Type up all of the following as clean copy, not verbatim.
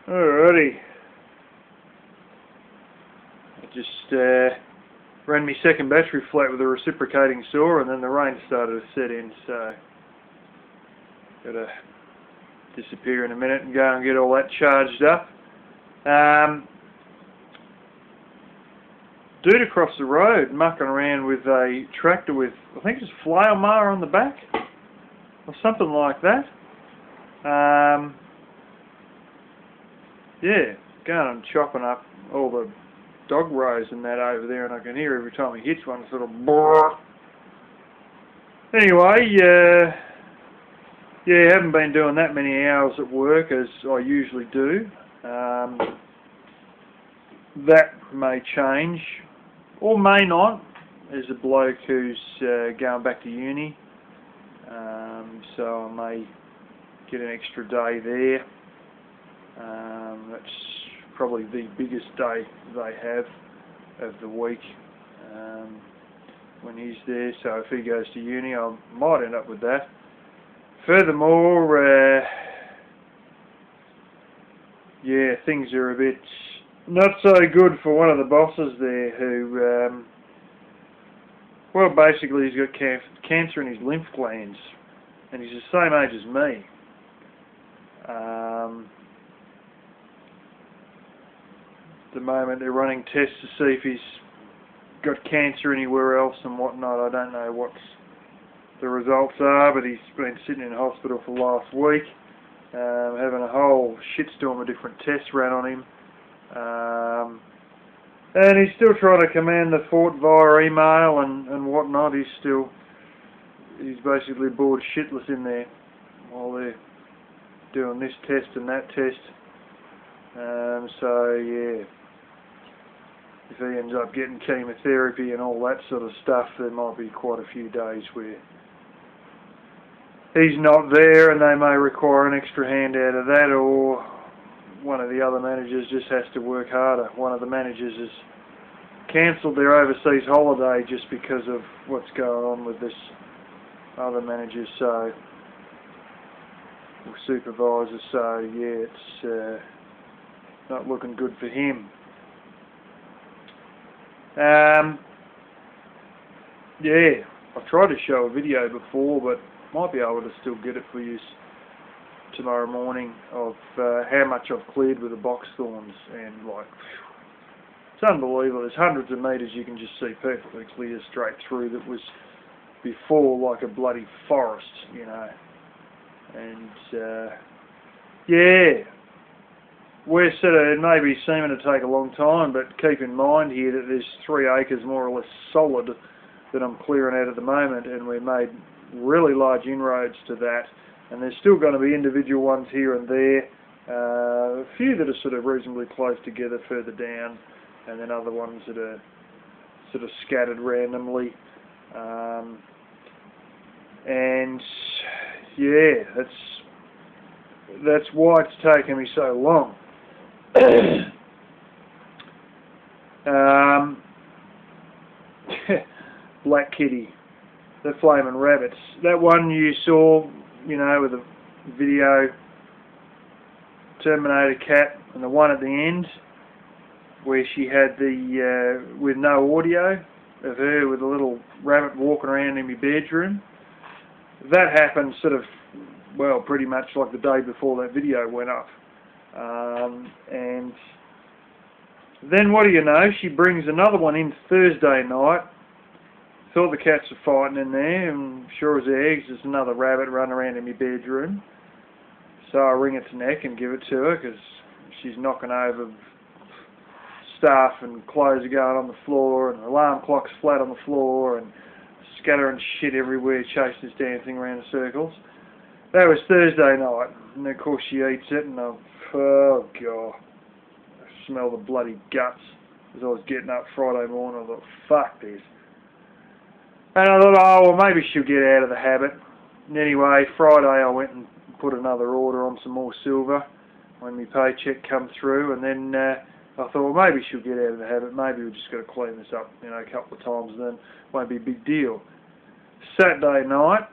Alrighty. I just ran my second battery flat with a reciprocating saw, and then the rain started to set in, so gotta disappear in a minute and go and get all that charged up. Dude across the road mucking around with a tractor with, I think it's flail mower on the back or something like that. Yeah, going and chopping up all the dog rows and that over there, and I can hear every time he hits one sort of brrr. Anyway, yeah, haven't been doing that many hours at work as I usually do. That may change, or may not. There's a bloke who's going back to uni, so I may get an extra day there. That's probably the biggest day they have of the week when he's there, so if he goes to uni I might end up with that. Furthermore, yeah, things are a bit not so good for one of the bosses there who, well, basically he's got cancer in his lymph glands, and he's the same age as me. At the moment they're running tests to see if he's got cancer anywhere else and whatnot. I don't know what the results are, but he's been sitting in hospital for last week, having a whole shitstorm of different tests ran on him. And he's still trying to command the fort via email and whatnot. He's basically bored shitless in there while they're doing this test and that test. So yeah, if he ends up getting chemotherapy and all that sort of stuff, there might be quite a few days where he's not there and they may require an extra hand out of that, or one of the other managers just has to work harder. One of the managers has cancelled their overseas holiday just because of what's going on with this other manager, or supervisor, so yeah, it's not looking good for him. Yeah, I've tried to show a video before, but might be able to still get it for you tomorrow morning of how much I've cleared with the box thorns, and like, it's unbelievable. There's hundreds of metres you can just see perfectly clear straight through that was before like a bloody forest, you know. And yeah, we're sort of, it may be seeming to take a long time, but keep in mind here that there's 3 acres more or less solid that I'm clearing out at the moment, and we made really large inroads to that, and there's still going to be individual ones here and there, a few that are sort of reasonably close together further down, and then other ones that are sort of scattered randomly, and yeah, that's why it's taken me so long. Black Kitty, the Flaming Rabbits. That one you saw, you know, with the video, Terminator cat, and the one at the end where she had the with no audio of her with a little rabbit walking around in my bedroom. That happened sort of, well, pretty much like the day before that video went up. And then what do you know, she brings another one in Thursday night. Thought the cats are fighting in there, and sure as eggs, there's another rabbit running around in my bedroom. So I wring its neck and give it to her, because she's knocking over stuff, and clothes are going on the floor, and the alarm clock's flat on the floor, and scattering shit everywhere, chasing this damn thing around in circles. That was Thursday night, and of course she eats it, and oh god, I smell the bloody guts as I was getting up Friday morning. I thought, fuck this. And I thought, oh, well, maybe she'll get out of the habit. And anyway, Friday I went and put another order on some more silver when my paycheck come through, and then I thought, well, maybe she'll get out of the habit. Maybe we've just got to clean this up, you know, a couple of times, and then it won't be a big deal. Saturday night,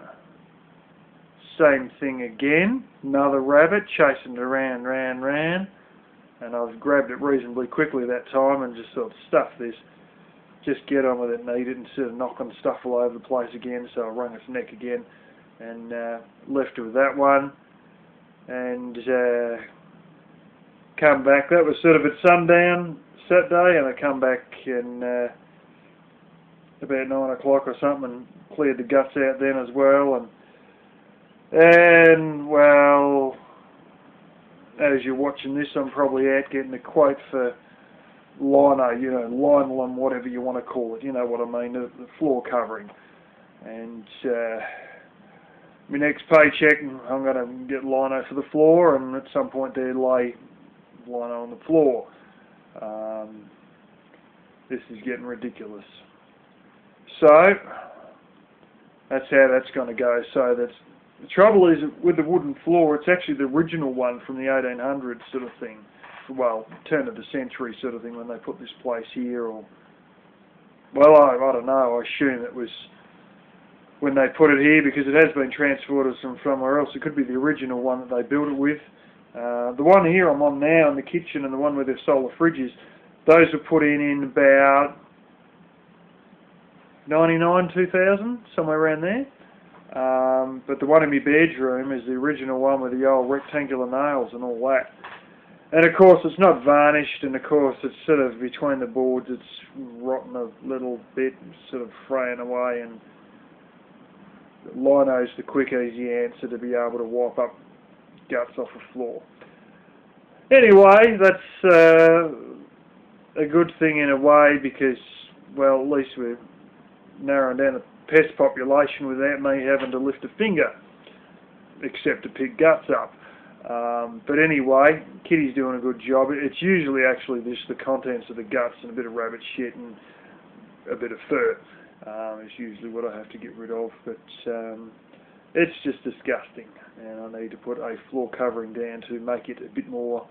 same thing again. Another rabbit chasing it around. and I've grabbed it reasonably quickly that time and just thought, stuff this, just get on with it and eat it instead of knocking stuff all over the place again. So I wrung its neck again and left it with that one, and come back. That was sort of at sundown Saturday, and I come back and about 9 o'clock or something and cleared the guts out then as well, and well, as you're watching this, I'm probably out getting a quote for lino, linolin, whatever you want to call it, you know what I mean, the floor covering. And my next paycheck, I'm going to get lino for the floor, and at some point there lay lino on the floor. This is getting ridiculous. So that's how that's going to go. So the trouble is with the wooden floor, it's actually the original one from the 1800s sort of thing. Well, turn of the century sort of thing when they put this place here, or well, I don't know. I assume it was when they put it here because it has been transported from somewhere else. It could be the original one that they built it with. The one here I'm on now in the kitchen and the one with their solar fridges, those were put in about 99, 2000, somewhere around there. But the one in my bedroom is the original one with the old rectangular nails and all that. And of course it's not varnished, and of course it's sort of between the boards, it's rotten a little bit, sort of fraying away, and lino's the quick easy answer to be able to wipe up guts off a floor. Anyway, that's a good thing in a way because, well, at least we're narrowing down the pest population without me having to lift a finger, except to pick guts up. But anyway, Kitty's doing a good job. It's usually actually just the contents of the guts and a bit of rabbit shit and a bit of fur. It's usually what I have to get rid of, but it's just disgusting, and I need to put a floor covering down to make it a bit more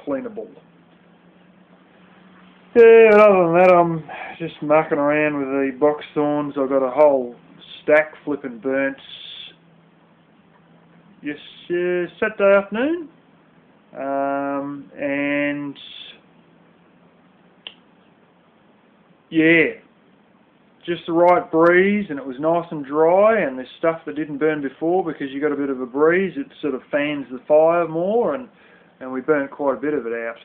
cleanable. Yeah, and other than that, I'm just mucking around with the box thorns. I've got a whole stack flipping burnt Saturday afternoon, and yeah, just the right breeze, and it was nice and dry, and there's stuff that didn't burn before because you got a bit of a breeze. It sort of fans the fire more, and we burnt quite a bit of it out,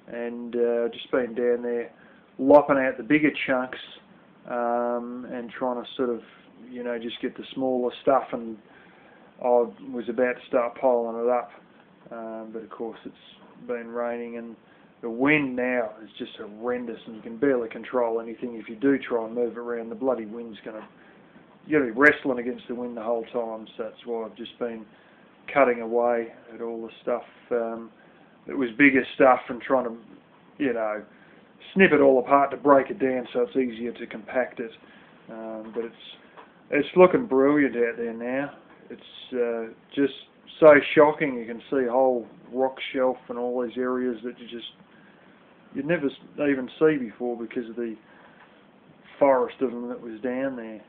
and just been down there lopping out the bigger chunks and trying to sort of, just get the smaller stuff, and I was about to start piling it up, but of course it's been raining, and the wind now is just horrendous, and you can barely control anything. If you do try and move it around, the bloody wind's you're going to be wrestling against the wind the whole time. So that's why I've just been cutting away at all the stuff that was bigger stuff and trying to, snip it all apart to break it down so it's easier to compact it. But it's looking brilliant out there now. It's just so shocking. You can see a whole rock shelf and all these areas that you'd never even see before because of the forest of them that was down there.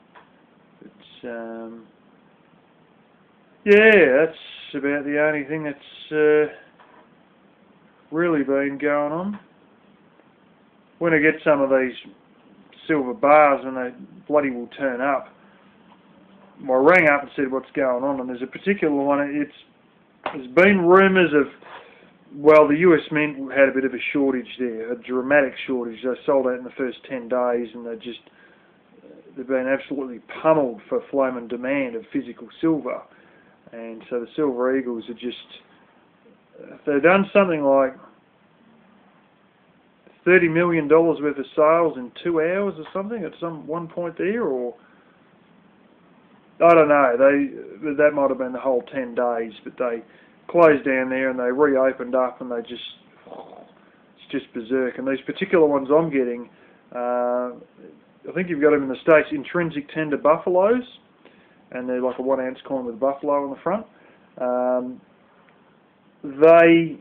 It's yeah, that's about the only thing that's really been going on. When I get some of these silver bars, and they bloody will turn up, I rang up and said what's going on, and there's a particular one. There's been rumours of, well, the US Mint had a bit of a shortage there, a dramatic shortage. They sold out in the first 10 days, and they've been absolutely pummeled for flaming demand of physical silver. And so the Silver Eagles are just, they've done something like $30 million worth of sales in 2 hours or something at one point there, or I don't know. That might have been the whole 10 days, but they closed down there and they reopened up, and it's just berserk. And these particular ones I'm getting, I think you've got them in the States, intrinsic tender buffaloes, and they're like a 1 ounce coin with buffalo on the front. They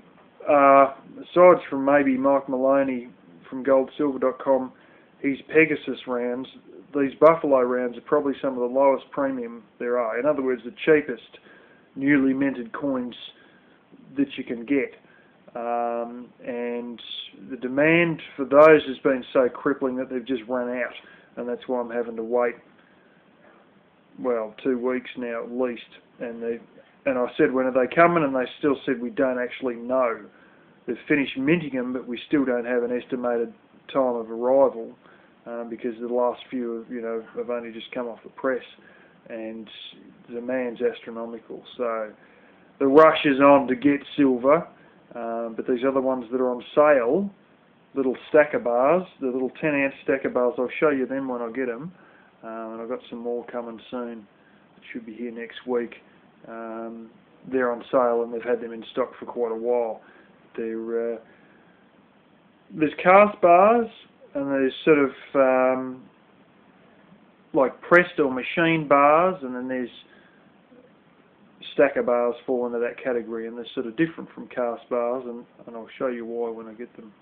are, aside from maybe Mike Maloney from goldsilver.com, his Pegasus rounds, these buffalo rounds are probably some of the lowest premium there are. In other words, the cheapest newly minted coins that you can get. and the demand for those has been so crippling that they've just run out, and that's why I'm having to wait, well, 2 weeks now at least. And I said, when are they coming? And they still said, we don't actually know. They've finished minting them, but we still don't have an estimated time of arrival, because the last few, have only just come off the press, and the demand's astronomical. So the rush is on to get silver, but these other ones that are on sale, little stacker bars, the little 10-ounce stacker bars, I'll show you them when I get them, and I've got some more coming soon. It should be here next week. They're on sale, and they've had them in stock for quite a while. There's cast bars, and there's sort of like pressed or machine bars, and then there's stacker bars fall into that category, and they're sort of different from cast bars, and I'll show you why when I get them.